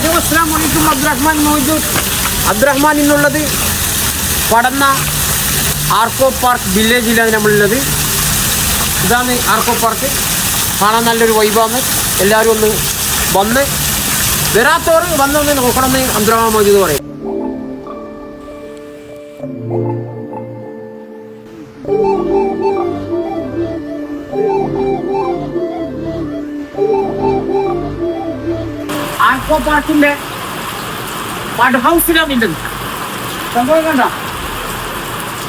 Hello അസ്സലാമു അലൈക്കും. അബ്ദുറഹ്മാൻ മൗജൂദ്. അബ്ദുറഹ്മാൻ ഇന്നുള്ളത് പടന്ന ആർക്കോ പാർക്ക് വില്ലേജിലാണ് നമ്മളുള്ളത്. ഇതാണ് ആർക്കോ പാർക്ക്. കാണാൻ നല്ലൊരു വൈബാണ്. എല്ലാവരും ഒന്ന് വന്ന് വരാത്തവർ വന്നൊന്ന് നോക്കണമെന്ന് അബ്ദുറഹ്മാൻ മൗജൂദ് പറയും. ആർക്കോ പാർക്കിന്റെ മഡ് ഹൗസിലാണ് ഉള്ളത്. സംഭവം കണ്ട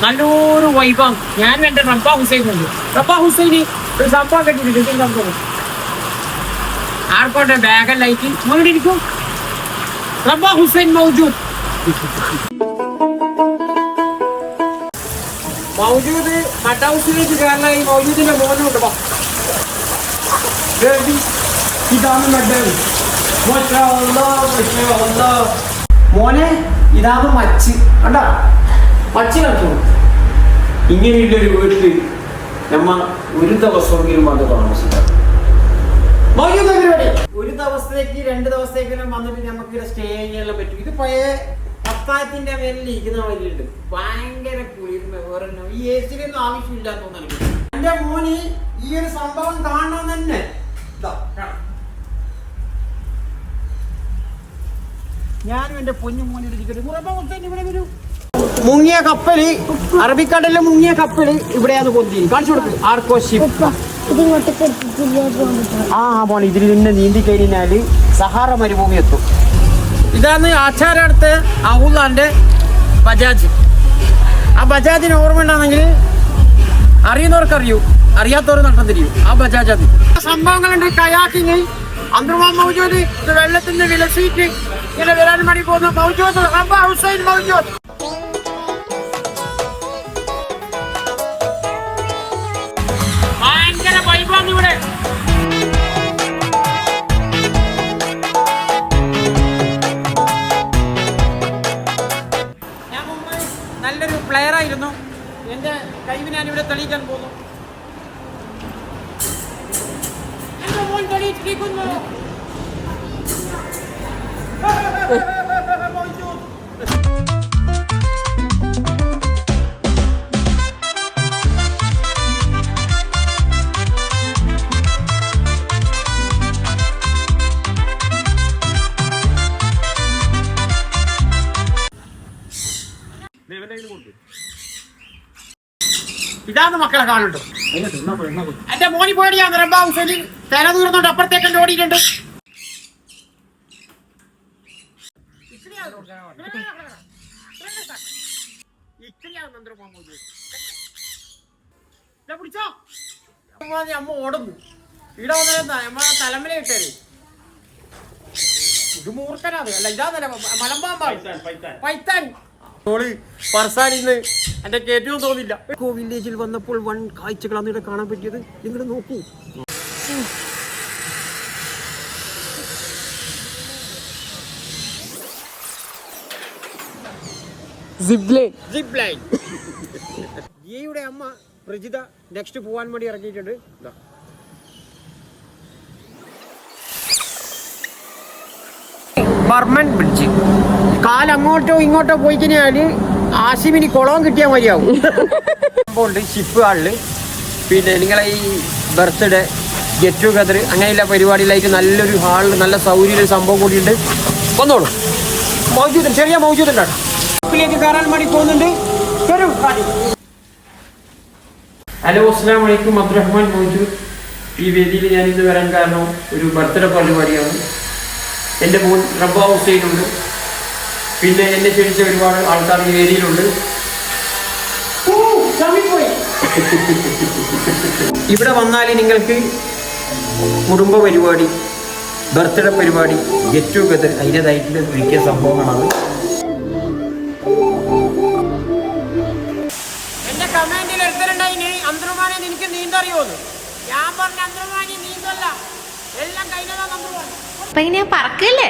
നല്ലൊരു വൈബാണ്. ഞാനും എൻ്റെ റബ്ബ ഹുസൈൻ ഉണ്ട്. റബ്ബ ഹുസൈന് ഒരു സംഭവം കെട്ടിട്ടുണ്ട്. ആർക്കോട്ടെ ബാഗല്ലായിട്ട് മോനിരിക്കും. റബ്ബ ഹുസൈൻ മൗജൂദ്. മൗജൂദ് മഡ് ഹൗസിലേക്ക് കയറാനായി മൗജൂദിന്റെ മോനുണ്ട്. ഇതാണ് മഡ്. മോനെ ഇതാണ് മച്ച്. കണ്ട മച്ച് കളിച്ചു. ഇങ്ങനെയുള്ളൊരു വീട്ടിൽ നമ്മ ഒരു ദിവസമെങ്കിലും വന്ന് താമസിക്കാം. ഒരു ദിവസത്തേക്ക് 2 ദിവസത്തേക്കെല്ലാം വന്നിട്ട് നമുക്ക് ഇവിടെ സ്റ്റേ ചെയ്യാൻ പറ്റും. ഇത് പഴയ പത്തായത്തിന്റെ മേലിൽ ഇരിക്കുന്ന വഴിയുണ്ട്. ഭയങ്കര കുളിർമ. വേറെ ഈ എ സിയിലൊന്നും ആവശ്യമില്ലാന്ന് തോന്നുന്നു. എന്റെ മോന് ഈ ഒരു സംഭവം കാണണം തന്നെ. ഞാനും എന്റെ പൊന്നു മോനെ മുങ്ങിയ കപ്പല്, അറബിക്കടലിൽ മുങ്ങിയ കപ്പല് ഇവിടെയാണ് പൊന്തി. കാണിച്ചു കൊടുക്കും. ആർക്കോ ഷിപ്പ്. പോണ ഇതിൽ നിന്ന് നീന്തി കഴിഞ്ഞാല് സഹാറ മരുഭൂമി എത്തും. ഇതാണ് ആച്ചാരടുത്ത് അഹുല്ലാന്റെ ബജാജ്. ആ ബജാജിന് ഓർമ്മ ഉണ്ടാണെങ്കിൽ അറിയുന്നവർക്ക് അറിയൂ, അറിയാത്തവർ നട്ടം തിരിയും. ആ ബജാജ് അത്. സംഭവങ്ങളുണ്ട്. കയാക്കിങ്. അബ്ദുറഹ്മാൻ മൗജൂദ് വെള്ളത്തിന്റെ വിലസീറ്റ് ഇങ്ങനെ വരാൻ വേണ്ടി പോകുന്ന മൗജൂദ്. റബ്ബ ഹുസൈൻ മൗജൂദ്. ഭയങ്കര വൈബാണ് ഇവിടെ. ഞാൻ മുമ്പ് നല്ലൊരു പ്ലെയർ ആയിരുന്നു. എന്റെ കഴിവ് ഞാൻ ഇവിടെ തെളിയിക്കാൻ പോകുന്നു. ഇതാണ് മക്കളെ കാണുന്നുണ്ടോ? എന്റെ മോനി പേടിയാണ്. റബ്ബ ഹുസൈൻ തല ദൂരന്നുണ്ട്. അപ്പുറത്തേക്ക് ഓടിയിട്ടുണ്ട്. അമ്മ ഓടുന്നു. ഇവിടെ വന്നാ നമ്മളെ തലമല ഇട്ടേ. ഇത് മൂർഖനാണ്. അല്ല ഇതാന്നല്ല മലമ്പാമ്പാണ്. പൈത്താൻ പറസാനിന്ന് എന്റെ കേറ്റവും തോന്നില്ല. വില്ലേജിൽ വന്നപ്പോൾ വൺ കാഴ്ചകളാണ് ഇവിടെ കാണാൻ പറ്റിയത്. നിങ്ങൾ നോക്കൂ. ജിയുടെ അമ്മ പ്രജിത നെക്സ്റ്റ് പോവാൻ വേണ്ടി ഇറങ്ങിയിട്ടുണ്ട്. ബർമൻ ബ്രിഡ്ജ്. കാലങ്ങോട്ടോ ഇങ്ങോട്ടോ പോയി കഴിഞ്ഞാല് ആസിമിന് കുളവും കിട്ടിയാൽ മതിയാവും. ഷിപ്പ് ഹാളില് പിന്നെ നിങ്ങളെ ഈ ബർത്ത്ഡേ ഗെറ്റ് ടുഗദർ അങ്ങനെയുള്ള പരിപാടിയിലായിട്ട് നല്ലൊരു ഹാളിൽ നല്ല സൗകര്യം സംഭവം കൂടിയുണ്ട്. വന്നോളൂ. മൗജൂദ് ചെറിയ മൗജൂദുണ്ടാണ്. ഷിപ്പിലേക്ക് കയറാൻ വേണ്ടി പോകുന്നുണ്ട്. ഹലോ അസ്സലാമു അലൈക്കും. അബ്ദുറഹ്മാൻ മൗജൂദ്. ഈ വേദിയിൽ ഞാനിന്ന് വരാൻ കാരണം ഒരു ബർത്ത്ഡേ പരിപാടിയാണ്. എൻ്റെ മോൻ റബ്ബ ഹുസൈനുണ്ട്. പിന്നെ എന്നെ ക്ഷണിച്ച ഒരുപാട് ആൾക്കാർ ഈ വേദിയിലുണ്ട്. ഇവിടെ വന്നാൽ നിങ്ങൾക്ക് കുടുംബ പരിപാടി, ബർത്ത്ഡേ പരിപാടി, ഗെറ്റ് ടുഗദർ അതിൻ്റെതായിട്ടുള്ള ഒരുക്കിയ സംഭവങ്ങളാണ്. എന്റെ കമന്റിൽ എടുത്തിട്ടുണ്ടായിന് അബ്ദുറഹ്മാനെ നിനക്ക് നീന്തറിയോന്ന്. ഞാൻ പറഞ്ഞ അബ്ദുറഹ്മാനെ നീന്തല്ല, എല്ലാം കഴിഞ്ഞതാണ് അബ്ദുറഹ്മാൻ. പറക്കല്ലേ